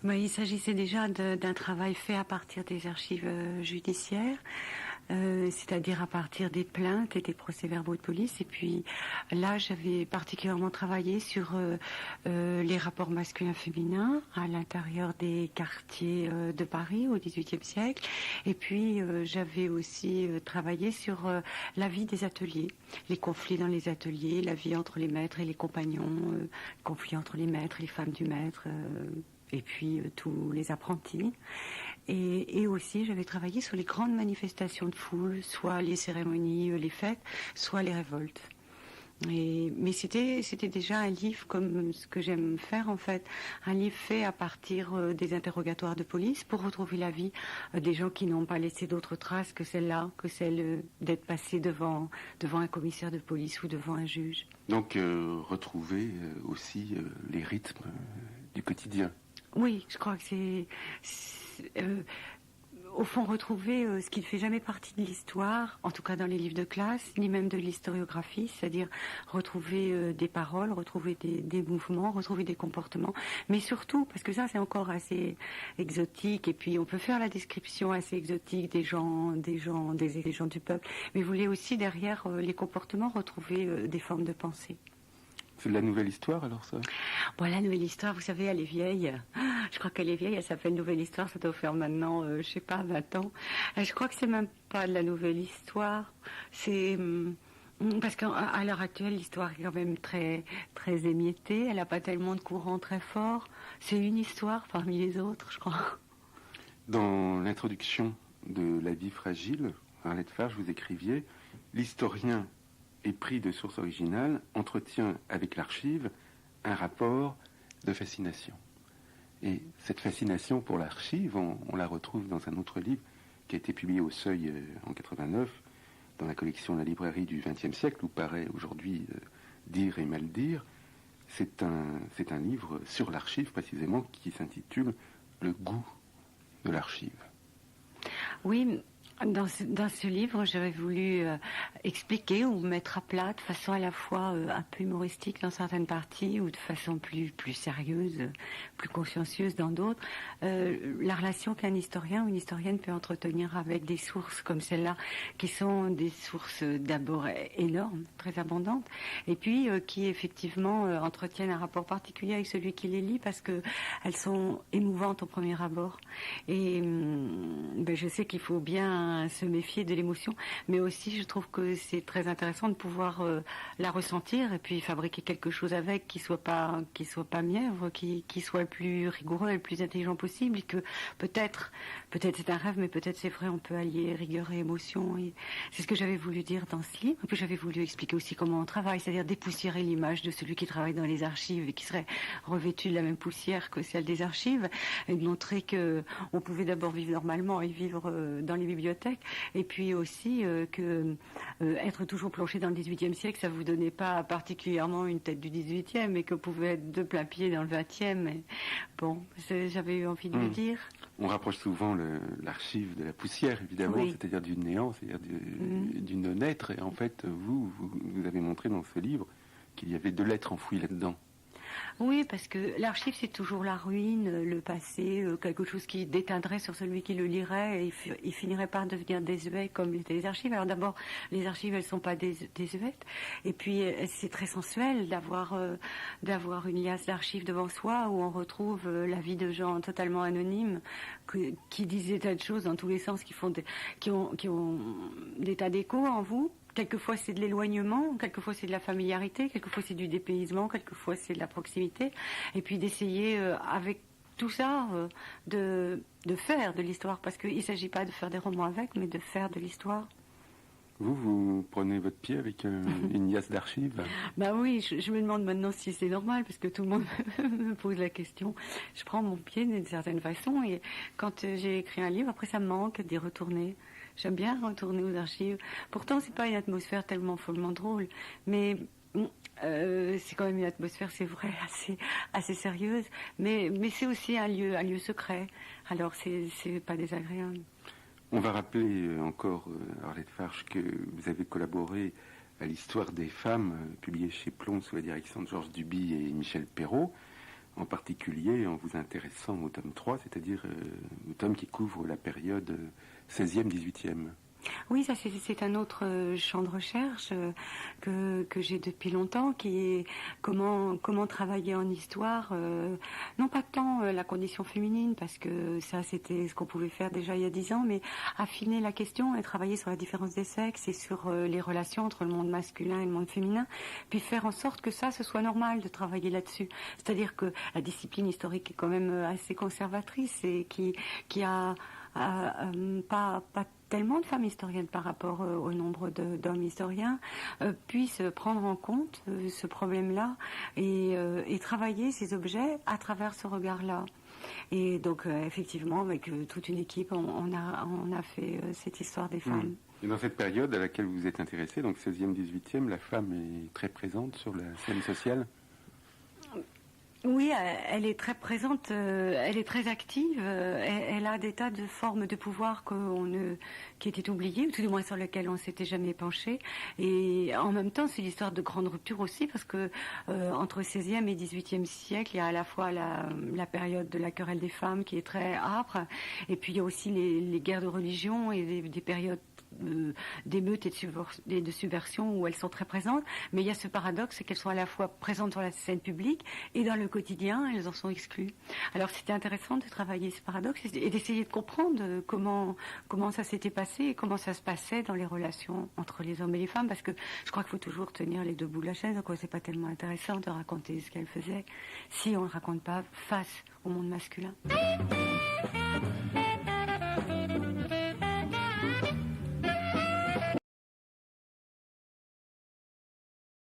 Oui, il s'agissait déjà d'un travail fait à partir des archives judiciaires, c'est-à-dire à partir des plaintes et des procès-verbaux de police. Et puis là, j'avais particulièrement travaillé sur les rapports masculins-féminins à l'intérieur des quartiers de Paris au XVIIIe siècle. Et puis j'avais aussi travaillé sur la vie des ateliers, les conflits dans les ateliers, la vie entre les maîtres et les compagnons, conflits entre les maîtres et les femmes du maître. Et puis tous les apprentis. Et aussi, j'avais travaillé sur les grandes manifestations de foule, soit les cérémonies, les fêtes, soit les révoltes. Mais c'était déjà un livre comme ce que j'aime faire en fait, un livre fait à partir des interrogatoires de police pour retrouver la vie des gens qui n'ont pas laissé d'autres traces que celle-là, que celle d'être passé devant un commissaire de police ou devant un juge. Donc retrouver aussi les rythmes du quotidien. Oui, je crois que c'est au fond retrouver ce qui ne fait jamais partie de l'histoire, en tout cas dans les livres de classe, ni même de l'historiographie, c'est-à-dire retrouver des paroles, retrouver des mouvements, retrouver des comportements, mais surtout, parce que ça c'est encore assez exotique, et puis on peut faire la description assez exotique des gens du peuple, mais vous voulez aussi derrière les comportements retrouver des formes de pensée. C'est de la nouvelle histoire alors ça? Bon, la nouvelle histoire, vous savez, elle est vieille. Je crois qu'elle est vieille, elle s'appelle Nouvelle Histoire, ça doit faire maintenant, je sais pas, 20 ans. Je crois que c'est même pas de la nouvelle histoire. C'est parce qu'à l'heure actuelle, l'histoire est quand même très très émiettée, elle n'a pas tellement de courant très fort. C'est une histoire parmi les autres, je crois. Dans l'introduction de La vie fragile, Arlette Farge, vous écriviez « L'historien épris de sources originales entretient avec l'archive un rapport de fascination. » Et cette fascination pour l'archive, on la retrouve dans un autre livre qui a été publié au Seuil en 89, dans la collection La librairie du XXe siècle, où paraît aujourd'hui Dire et mal dire. C'est un livre sur l'archive précisément qui s'intitule Le goût de l'archive. Oui, dans ce livre, j'avais voulu expliquer ou mettre à plat de façon à la fois un peu humoristique dans certaines parties ou de façon plus sérieuse, plus consciencieuse dans d'autres, la relation qu'un historien ou une historienne peut entretenir avec des sources comme celle-là, qui sont des sources d'abord énormes, très abondantes, et puis qui effectivement entretiennent un rapport particulier avec celui qui les lit parce que elles sont émouvantes au premier abord. Et je sais qu'il faut bien se méfier de l'émotion, mais aussi je trouve que c'est très intéressant de pouvoir la ressentir et puis fabriquer quelque chose avec qui soit pas mièvre, qui soit le plus rigoureux et le plus intelligent possible, et que peut-être c'est un rêve, mais peut-être c'est vrai, on peut allier rigueur et émotion, et c'est ce que j'avais voulu dire dans ce livre. Et puis j'avais voulu expliquer aussi comment on travaille, c'est-à-dire dépoussiérer l'image de celui qui travaille dans les archives et qui serait revêtu de la même poussière que celle des archives, et de montrer que on pouvait d'abord vivre normalement et vivre dans les bibliothèques, et puis aussi que être toujours plongé dans le XVIIIe siècle, ça vous donnait pas particulièrement une tête du XVIIIe, et que vous pouvez être de plein pied dans le XXe. Et bon, j'avais eu envie de le dire. On rapproche souvent l'archive de la poussière, évidemment, oui. C'est-à-dire du néant, c'est-à-dire du non-être. Et en fait, vous avez montré dans ce livre qu'il y avait de l'être enfoui là-dedans. Oui, parce que l'archive, c'est toujours la ruine, le passé, quelque chose qui déteindrait sur celui qui le lirait, et il finirait par devenir désuet comme l'étaient les archives. Alors d'abord, les archives, elles sont pas désuètes, et puis c'est très sensuel d'avoir une liasse d'archives devant soi où on retrouve la vie de gens totalement anonymes qui disent des tas de choses dans tous les sens, qui ont des tas d'échos en vous. Quelquefois c'est de l'éloignement, quelquefois c'est de la familiarité, quelquefois c'est du dépaysement, quelquefois c'est de la proximité, et puis d'essayer avec tout ça de faire de l'histoire, parce qu'il ne s'agit pas de faire des romans avec, mais de faire de l'histoire. Vous prenez votre pied avec une liasse d'archives? Bah oui, je me demande maintenant si c'est normal, parce que tout le monde me pose la question. Je prends mon pied d'une certaine façon, et quand j'ai écrit un livre, après ça me manque d'y retourner. J'aime bien retourner aux archives. Pourtant, c'est pas une atmosphère tellement follement drôle, mais c'est quand même une atmosphère, c'est vrai, assez sérieuse. Mais c'est aussi un lieu secret. Alors c'est pas désagréable. On va rappeler encore, Arlette Farge, que vous avez collaboré à l'Histoire des femmes, publiée chez Plomb sous la direction de Georges Duby et Michel Perrault. en particulier en vous intéressant au tome 3, c'est-à-dire au tome qui couvre la période 16e, 18e. Oui, ça c'est un autre champ de recherche que j'ai depuis longtemps, qui est comment travailler en histoire, non pas tant la condition féminine, parce que ça c'était ce qu'on pouvait faire déjà il y a 10 ans, mais affiner la question et travailler sur la différence des sexes et sur les relations entre le monde masculin et le monde féminin, puis faire en sorte que ça, ce soit normal de travailler là-dessus. C'est-à-dire que la discipline historique est quand même assez conservatrice et qui a pas tellement de femmes historiennes par rapport au nombre d'hommes historiens, puissent prendre en compte ce problème-là et travailler ces objets à travers ce regard-là. Et donc, effectivement, avec toute une équipe, on a fait cette histoire des femmes. Et dans cette période à laquelle vous vous êtes intéressé, donc 16e, 18e, la femme est très présente sur la scène sociale? Oui, elle est très présente, elle est très active, elle a des tas de formes de pouvoir qui étaient oubliées, ou tout du moins sur lesquelles on ne s'était jamais penché. Et en même temps, c'est l'histoire de grande rupture aussi, parce que entre 16e et 18e siècle, il y a à la fois la période de la querelle des femmes qui est très âpre, et puis il y a aussi les guerres de religion et des périodes d'émeutes et de subversion où elles sont très présentes, mais il y a ce paradoxe, c'est qu'elles sont à la fois présentes sur la scène publique et dans le quotidien, elles en sont exclues. Alors c'était intéressant de travailler ce paradoxe et d'essayer de comprendre comment ça s'était passé et comment ça se passait dans les relations entre les hommes et les femmes, parce que je crois qu'il faut toujours tenir les deux bouts de la chaîne, donc c'est pas tellement intéressant de raconter ce qu'elles faisaient si on ne raconte pas face au monde masculin.